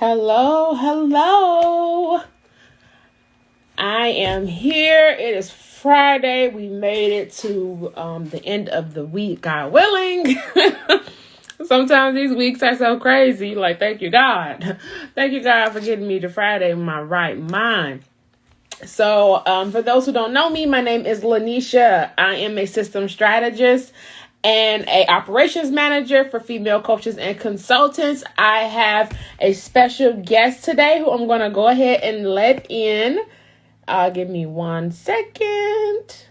Hello, hello. I am here. It is Friday. We made it to the end of the week, God willing. Sometimes these weeks are so crazy. Like, thank you, God. Thank you, God, for getting me to Friday in my right mind. So, for those who don't know me, my name is Nisha. I am a system strategist and a operations manager for female coaches and consultants. I have a special guest today who I'm going to go ahead and let in. Give me 1 second.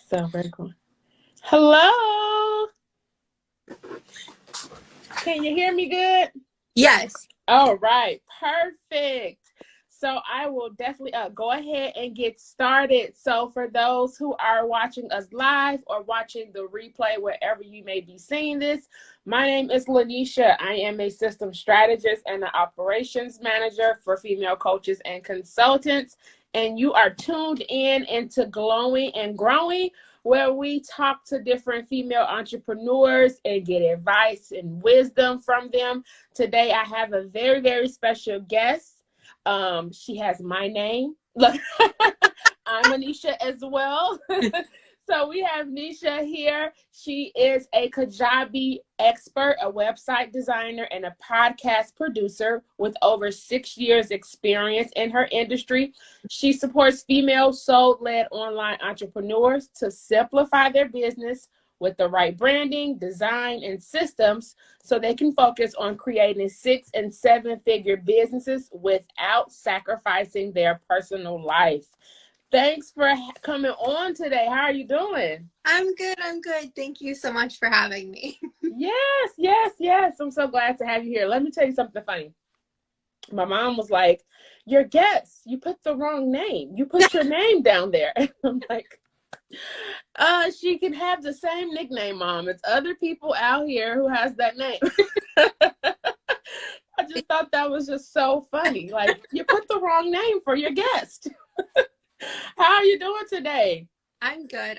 So very cool. Hello. Can you hear me good? Yes. All right. Perfect. So I will definitely go ahead and get started. So for those who are watching us live or watching the replay, wherever you may be seeing this, my name is Nisha. I am a system strategist and an operations manager for female coaches and consultants. And you are tuned in into Glowing and Growing, where we talk to different female entrepreneurs and get advice and wisdom from them. Today, I have a very, very special guest. She has my name. Look, I'm Nisha as well. So we have Nisha here. She is a Kajabi expert, a website designer, and a podcast producer with over 6 years experience in her industry. She supports female soul-led online entrepreneurs to simplify their business with the right branding, design, and systems so they can focus on creating 6- and 7-figure businesses without sacrificing their personal life. Thanks for coming on today. How are you doing? I'm good. Thank you so much for having me. Yes. I'm so glad to have you here. Let me tell you something funny. My mom was like, your guest, you put the wrong name. You put your name down there. I'm like, she can have the same nickname, Mom. It's other people out here who has that name. I just thought that was just so funny. Like, you put the wrong name for your guest. How are you doing today? I'm good.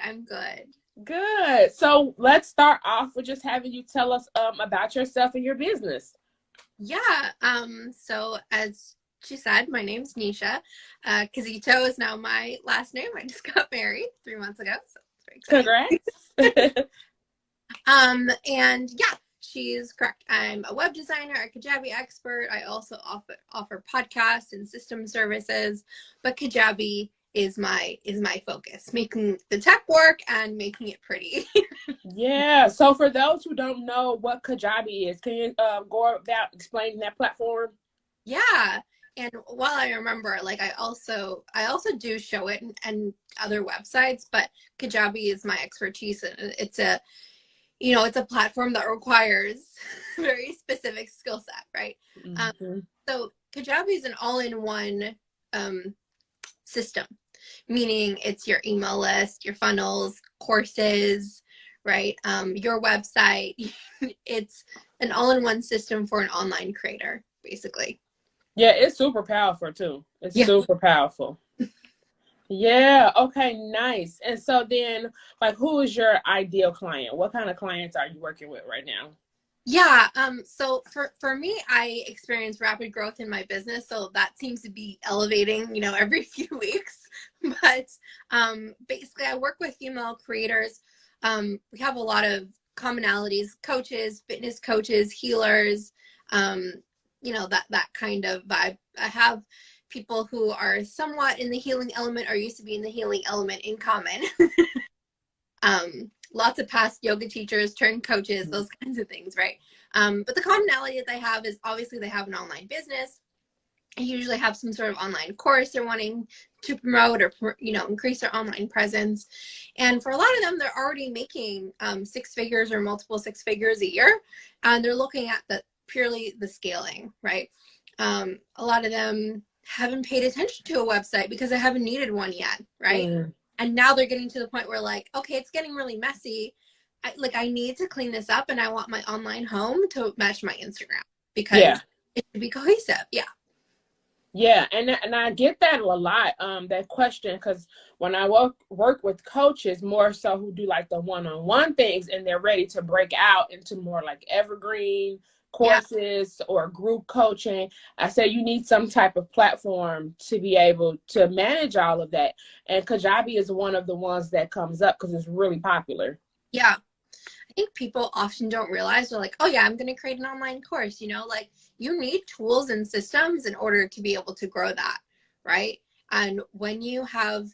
Good. So let's start off with just having you tell us about yourself and your business. Yeah. So as she said, my name's Nisha. Kizito is now my last name. I just got married 3 months ago, so it's very exciting. Congrats. And yeah, she's correct. I'm a web designer, a Kajabi expert. I also offer podcasts and system services, but Kajabi is my focus, making the tech work and making it pretty. Yeah. So for those who don't know what Kajabi is, can you go about explaining that platform? Yeah. And while I remember, like I also do show it and other websites, but Kajabi is my expertise, and it's a platform that requires very specific skill set, right? Mm-hmm. So Kajabi is an all-in-one system, meaning it's your email list, your funnels, courses, right? Your website. It's an all-in-one system for an online creator, basically. Yeah, it's super powerful too. It's super powerful. Yeah. Okay. Nice. And so then, like, who is your ideal client? What kind of clients are you working with right now? Yeah. So for me, I experience rapid growth in my business. So that seems to be elevating, every few weeks. But basically, I work with female creators. We have a lot of commonalities: coaches, fitness coaches, healers, that kind of vibe. I have people who are somewhat in the healing element or used to be in the healing element in common. Lots of past yoga teachers turned coaches, those kinds of things, right? But the commonality that they have is obviously they have an online business. They usually have some sort of online course they're wanting to promote or, increase their online presence. And for a lot of them, they're already making 6 figures or multiple 6 figures a year. And they're looking at purely the scaling, right? A lot of them haven't paid attention to a website because they haven't needed one yet, right? And now they're getting to the point where, like, okay, it's getting really messy. I need to clean this up, and I want my online home to match my Instagram because it should be cohesive. Yeah. Yeah, and I get that a lot, that question, because when I work with coaches more so who do like the one-on-one things and they're ready to break out into more like evergreen Yeah. courses or group coaching, I say you need some type of platform to be able to manage all of that. And Kajabi is one of the ones that comes up because it's really popular. Yeah. I think people often don't realize, they're like, oh yeah, I'm going to create an online course, like you need tools and systems in order to be able to grow that, right? And when you have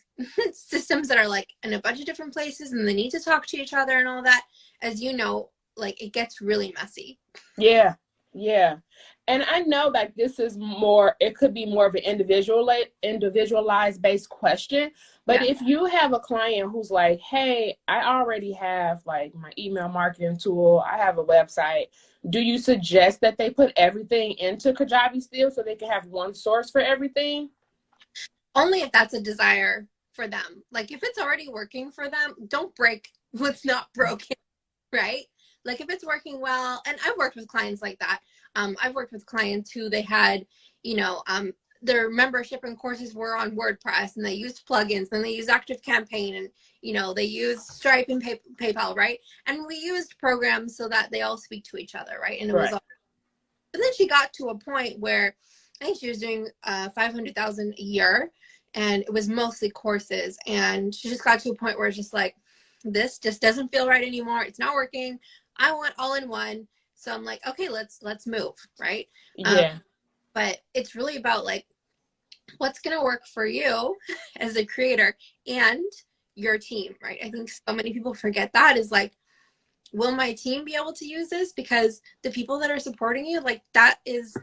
systems that are like in a bunch of different places and they need to talk to each other and all that, as you know, like it gets really messy. Yeah, yeah. And I know that this is more, it could be more of an individualized based question. But Yeah. if you have a client who's like, hey, I already have like my email marketing tool, I have a website, do you suggest that they put everything into Kajabi still so they can have one source for everything? Only if that's a desire for them. Like if it's already working for them, don't break what's not broken, right? Like if it's working well, and I've worked with clients like that. I've worked with clients who they had, their membership and courses were on WordPress and they used plugins and they used Active Campaign and, they used Stripe and PayPal, right? And we used programs so that they all speak to each other, right? And it was Right. all, but then she got to a point where I think she was doing 500,000 a year and it was mostly courses. And she just got to a point where it's just like, this just doesn't feel right anymore. It's not working. I want all in one. So I'm like, okay, let's move, right? Yeah. But it's really about like what's going to work for you as a creator and your team, right? I think so many people forget that is like, will my team be able to use this? Because the people that are supporting you, like that is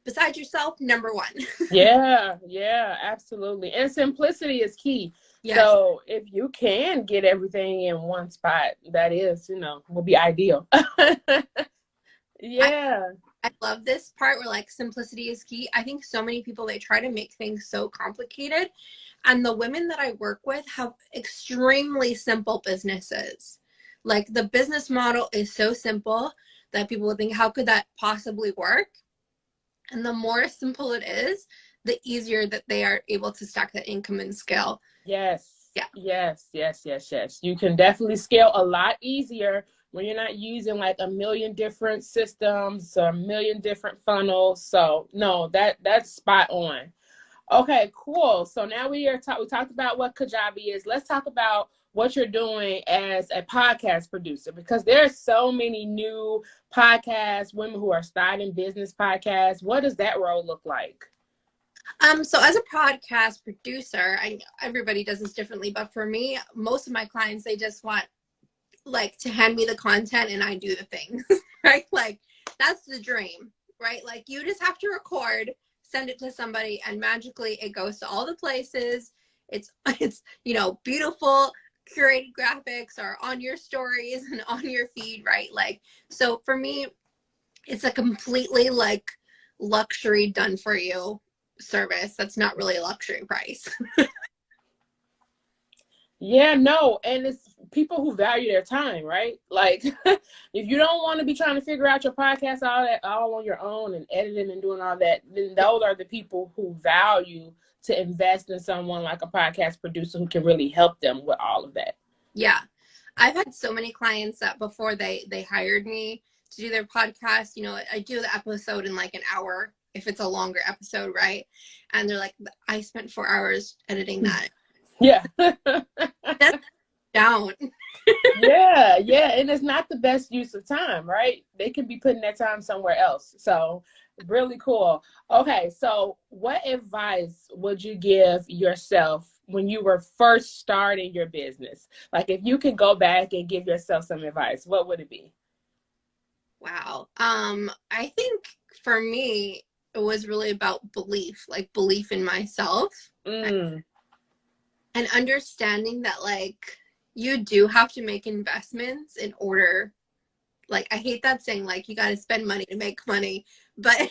besides yourself, number one. Yeah, yeah, absolutely. And simplicity is key. Yes. So if you can get everything in one spot, that is, will be ideal. I, Yeah. I love this part where like simplicity is key. I think so many people, they try to make things so complicated. And the women that I work with have extremely simple businesses. Like the business model is so simple that people would think, how could that possibly work? And the more simple it is, the easier that they are able to stack that income and scale. Yes. Yeah. Yes, yes, yes, yes. You can definitely scale a lot easier when you're not using like a million different systems or a million different funnels. So no, that's spot on. Okay, cool. So now we talked about what Kajabi is. Let's talk about what you're doing as a podcast producer, because there's so many new podcasts, women who are starting business podcasts. What does that role look like? So as a podcast producer, everybody does this differently, but for me, most of my clients, they just want like to hand me the content and I do the things, right? Like that's the dream, right? Like you just have to record, send it to somebody, and magically it goes to all the places. It's beautiful curated graphics are on your stories and on your feed, right? Like, so for me, it's a completely like luxury done for you service. That's not really a luxury price. Yeah, no, and it's people who value their time, right? Like, if you don't want to be trying to figure out your podcast all on your own and editing and doing all that, then those are the people who value to invest in someone like a podcast producer who can really help them with all of that. Yeah. I've had so many clients that before they hired me to do their podcast, I do the episode in like an hour if it's a longer episode, right? And they're like, I spent 4 hours editing that. Yeah. That's down. Yeah, yeah. And it's not the best use of time, right? They could be putting that time somewhere else. So really cool. Okay, so what advice would you give yourself when you were first starting your business? Like if you could go back and give yourself some advice, what would it be? Wow. I think for me, it was really about belief, like belief in myself. Mm, And understanding that like you do have to make investments in order, like I hate that saying like you got to spend money to make money, but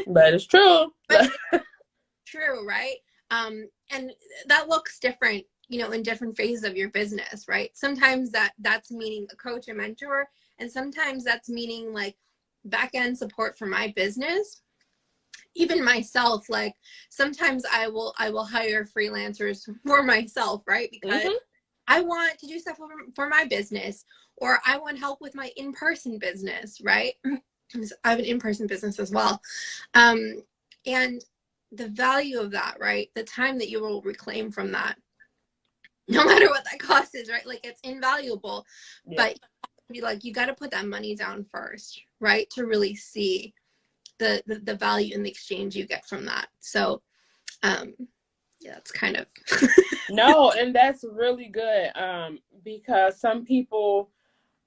but it's true. but it's true, right? And that looks different, in different phases of your business, right? Sometimes that's meaning a coach, a mentor, and sometimes that's meaning like back end support for my business. even myself, like sometimes I will hire freelancers for myself, right? Because Mm-hmm. I want to do stuff for my business, or I want help with my in-person business, right? I have an in-person business as well. And the value of that, right? The time that you will reclaim from that, no matter what that cost is, right? Like it's invaluable, Yeah. but like you got to put that money down first, right? To really see the value in the exchange you get from that. So, yeah, it's kind of No, and that's really good. Because some people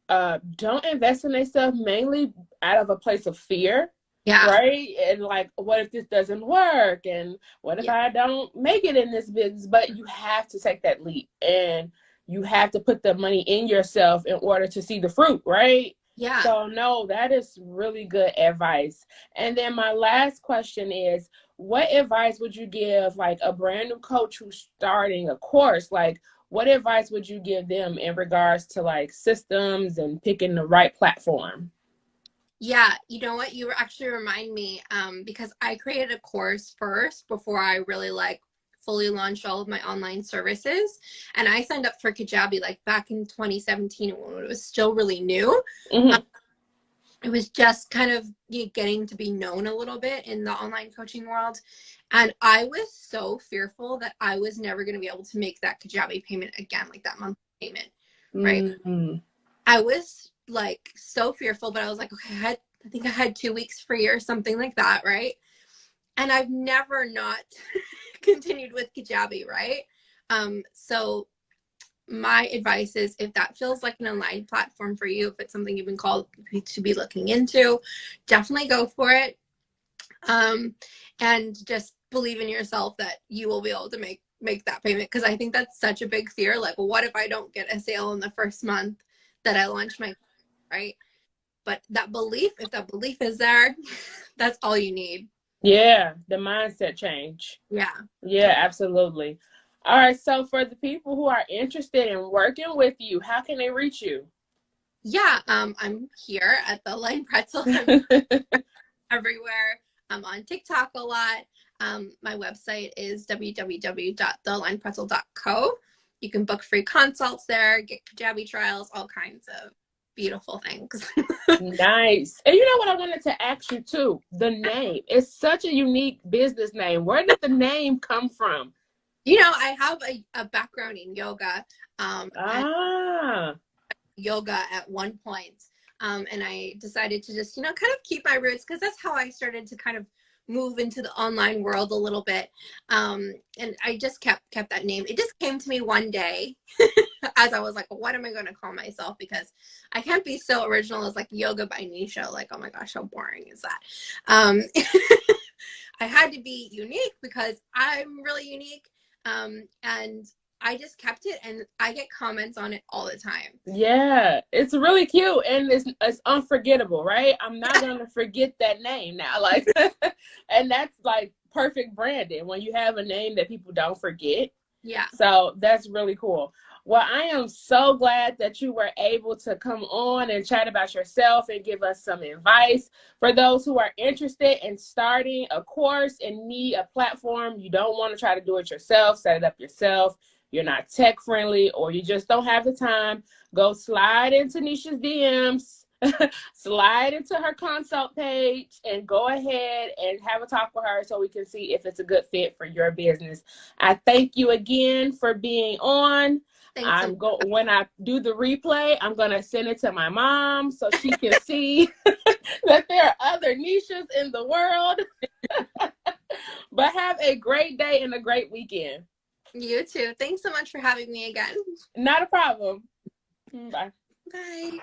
don't invest in themselves mainly out of a place of fear, yeah, right? And like, what if this doesn't work? And what if yeah, I don't make it in this business? But you have to take that leap, and you have to put the money in yourself in order to see the fruit, right? yeah. So no, that is really good advice. And then my last question is, what advice would you give like a brand new coach who's starting a course? Like, what advice would you give them in regards to like systems and picking the right platform? Yeah, you know what? You actually remind me, because I created a course first before I really like fully launched all of my online services. And I signed up for Kajabi like back in 2017 when it was still really new. Um, Mm-hmm. it was just kind of getting to be known a little bit in the online coaching world. And I was so fearful that I was never going to be able to make that Kajabi payment again, like that monthly payment, right? Mm-hmm. I was like so fearful, but I was like, okay, I think I had 2 weeks free or something like that, right? And I've never not continued with Kajabi, right? So my advice is if that feels like an online platform for you, if it's something you've been called to be looking into, definitely go for it. And just believe in yourself that you will be able to make that payment. Cause I think that's such a big fear. Like, what if I don't get a sale in the first month that I launch my, right? But that belief, if that belief is there, that's all you need. Yeah, the mindset change. Yeah. Yeah, absolutely. All right, so for the people who are interested in working with you, how can they reach you? Yeah. I'm here at the Line Pretzel. I'm everywhere. I'm on TikTok a lot. My website is www.thelinepretzel.co. You can book free consults there, get Kajabi trials, all kinds of beautiful things. Nice. And you know what I wanted to ask you too? The name. It's such a unique business name. Where did the name come from? I have a background in yoga, and Ah, yoga at one point. And I decided to just, kind of keep my roots because that's how I started to kind of move into the online world a little bit. And I just kept that name. It just came to me one day as I was like, what am I going to call myself? Because I can't be so original as like Yoga by Nisha. Like, oh my gosh, how boring is that? I had to be unique because I'm really unique. And I just kept it, and I get comments on it all the time. yeah. It's really cute and it's unforgettable, right? I'm not gonna forget that name now. Like and that's like perfect branding when you have a name that people don't forget. Yeah. So that's really cool. Well, I am so glad that you were able to come on and chat about yourself and give us some advice. For those who are interested in starting a course and need a platform, you don't want to try to do it yourself, set it up yourself. You're not tech friendly or you just don't have the time, go slide into Nisha's DMs, slide into her consult page, and go ahead and have a talk with her so we can see if it's a good fit for your business. I thank you again for being on. Thanks so much. When I do the replay, I'm gonna send it to my mom so she can see that there are other Nishas in the world. But have a great day and a great weekend. You too. Thanks so much for having me again. Not a problem. Bye. Bye.